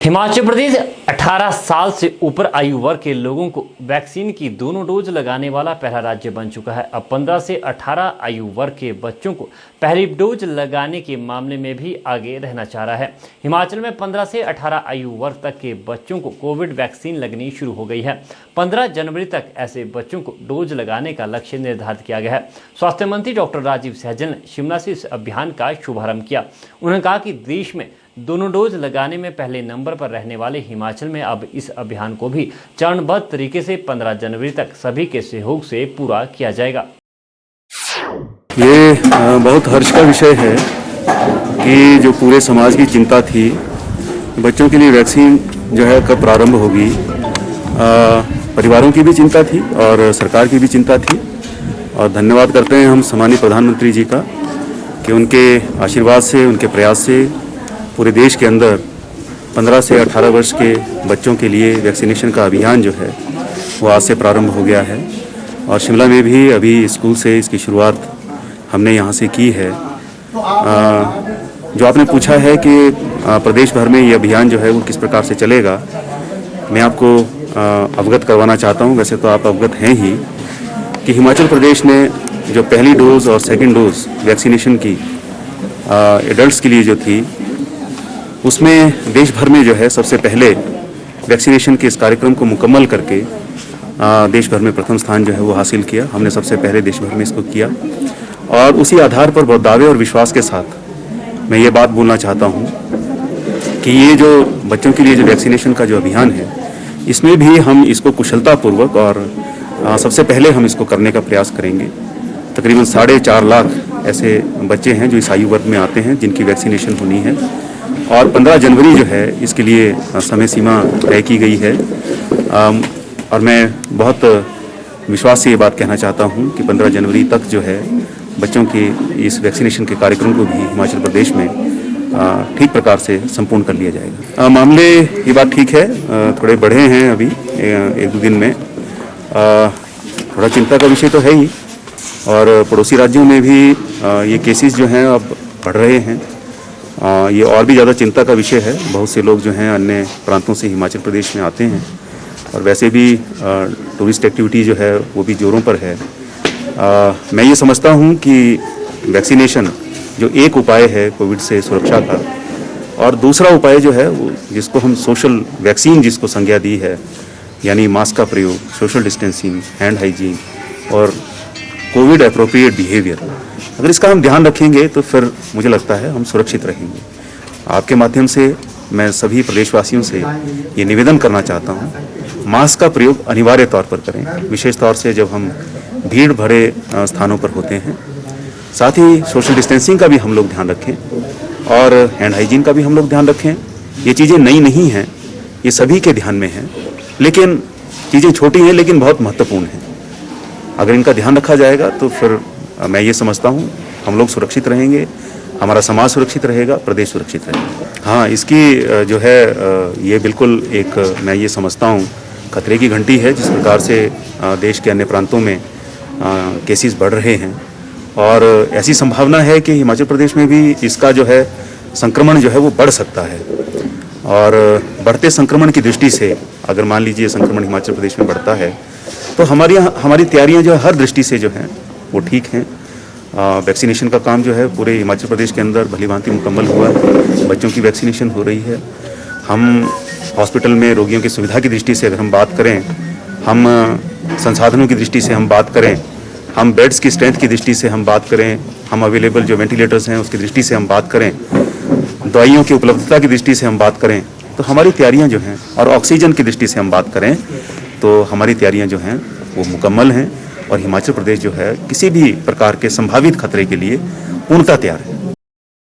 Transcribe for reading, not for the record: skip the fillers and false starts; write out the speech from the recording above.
हिमाचल प्रदेश 18 साल से ऊपर आयु वर्ग के लोगों को वैक्सीन की दोनों डोज लगाने वाला पहला राज्य बन चुका है। अब 15 से 18 आयु वर्ग के बच्चों को पहली डोज लगाने के मामले में भी आगे रहना चाह रहा है। हिमाचल में 15 से 18 आयु वर्ग तक के बच्चों को कोविड वैक्सीन लगनी शुरू हो गई है। 15 जनवरी तक ऐसे बच्चों को डोज लगाने का लक्ष्य निर्धारित किया गया है। स्वास्थ्य मंत्री डॉक्टर राजीव सैजल ने शिमला से इस अभियान का शुभारंभ किया। उन्होंने कहा कि देश में दोनों डोज लगाने में पहले नंबर पर रहने वाले हिमाचल में अब इस अभियान को भी चरणबद्ध तरीके से 15 जनवरी तक सभी के सहयोग से पूरा किया जाएगा। ये बहुत हर्ष का विषय है कि जो पूरे समाज की चिंता थी बच्चों के लिए वैक्सीन जो है कब प्रारंभ होगी, परिवारों की भी चिंता थी और सरकार की भी चिंता थी। और धन्यवाद करते हैं हम सम्मानीय प्रधानमंत्री जी का कि उनके आशीर्वाद से, उनके प्रयास से पूरे देश के अंदर 15 से 18 वर्ष के बच्चों के लिए वैक्सीनेशन का अभियान जो है वो आज से प्रारंभ हो गया है। और शिमला में भी अभी स्कूल से इसकी शुरुआत हमने यहाँ से की है। जो आपने पूछा है कि प्रदेश भर में ये अभियान जो है वो किस प्रकार से चलेगा, मैं आपको अवगत करवाना चाहता हूँ। वैसे तो आप अवगत हैं ही कि हिमाचल प्रदेश ने जो पहली डोज और सेकेंड डोज वैक्सीनेशन की एडल्ट्स के लिए जो थी, उसमें देश भर में जो है सबसे पहले वैक्सीनेशन के इस कार्यक्रम को मुकम्मल करके देश भर में प्रथम स्थान जो है वो हासिल किया। हमने सबसे पहले देश भर में इसको किया और उसी आधार पर बहुत दावे और विश्वास के साथ मैं ये बात बोलना चाहता हूँ कि ये जो बच्चों के लिए जो वैक्सीनेशन का जो अभियान है, इसमें भी हम इसको कुशलतापूर्वक और सबसे पहले हम इसको करने का प्रयास करेंगे। तकरीबन 4.5 लाख ऐसे बच्चे हैं जो इस आयु वर्ग में आते हैं जिनकी वैक्सीनेशन होनी है और 15 जनवरी जो है इसके लिए समय सीमा तय की गई है। और मैं बहुत विश्वास से ये बात कहना चाहता हूँ कि 15 जनवरी तक जो है बच्चों के इस वैक्सीनेशन के कार्यक्रम को भी हिमाचल प्रदेश में ठीक प्रकार से संपूर्ण कर लिया जाएगा। मामले ये बात ठीक है, थोड़े बढ़े हैं अभी 1-2 दिन में। थोड़ा चिंता का विषय तो है ही और पड़ोसी राज्यों में भी ये केसेस जो हैं अब बढ़ रहे हैं। ये और भी ज़्यादा चिंता का विषय है। बहुत से लोग जो हैं अन्य प्रांतों से हिमाचल प्रदेश में आते हैं और वैसे भी टूरिस्ट एक्टिविटी जो है वो भी जोरों पर है। मैं ये समझता हूँ कि वैक्सीनेशन जो एक उपाय है कोविड से सुरक्षा का, और दूसरा उपाय जो है वो जिसको हम सोशल वैक्सीन जिसको संज्ञा दी है, यानी मास्क का प्रयोग, सोशल डिस्टेंसिंग, हैंड हाइजीन और कोविड एप्रोप्रिएट बिहेवियर, अगर इसका हम ध्यान रखेंगे तो फिर मुझे लगता है हम सुरक्षित रहेंगे। आपके माध्यम से मैं सभी प्रदेशवासियों से ये निवेदन करना चाहता हूँ, मास्क का प्रयोग अनिवार्य तौर पर करें, विशेष तौर से जब हम भीड़ भरे स्थानों पर होते हैं। साथ ही सोशल डिस्टेंसिंग का भी हम लोग ध्यान रखें और हैंड हाइजीन का भी हम लोग ध्यान रखें। ये चीज़ें नई नहीं हैं, ये सभी के ध्यान में हैं, लेकिन चीज़ें छोटी हैं लेकिन बहुत महत्वपूर्ण हैं। अगर इनका ध्यान रखा जाएगा तो फिर मैं ये समझता हूँ हम लोग सुरक्षित रहेंगे, हमारा समाज सुरक्षित रहेगा, प्रदेश सुरक्षित रहेगा। हाँ, इसकी जो है ये बिल्कुल एक मैं ये समझता हूँ खतरे की घंटी है। जिस प्रकार से देश के अन्य प्रांतों में केसेस बढ़ रहे हैं और ऐसी संभावना है कि हिमाचल प्रदेश में भी इसका जो है संक्रमण जो है वो बढ़ सकता है। और बढ़ते संक्रमण की दृष्टि से अगर मान लीजिए संक्रमण हिमाचल प्रदेश में बढ़ता है तो हमारी तैयारियां जो है हर दृष्टि से जो हैं वो ठीक हैं। वैक्सीनेशन का काम जो है पूरे हिमाचल प्रदेश के अंदर भलीभांति मुकम्मल हुआ है, बच्चों की वैक्सीनेशन हो रही है। हम हॉस्पिटल में रोगियों की सुविधा की दृष्टि से अगर हम बात करें, हम संसाधनों की दृष्टि से हम बात करें, हम बेड्स की स्ट्रेंथ की दृष्टि से हम बात करें, हम अवेलेबल जो वेंटिलेटर्स हैं उसकी दृष्टि से हम बात करें, दवाइयों की उपलब्धता की दृष्टि से हम बात करें, तो हमारी तैयारियां जो हैं, और ऑक्सीजन की दृष्टि से हम बात करें तो हमारी तैयारियां जो हैं वो मुकम्मल हैं और हिमाचल प्रदेश जो है किसी भी प्रकार के संभावित खतरे के लिए पूर्णतः तैयार है।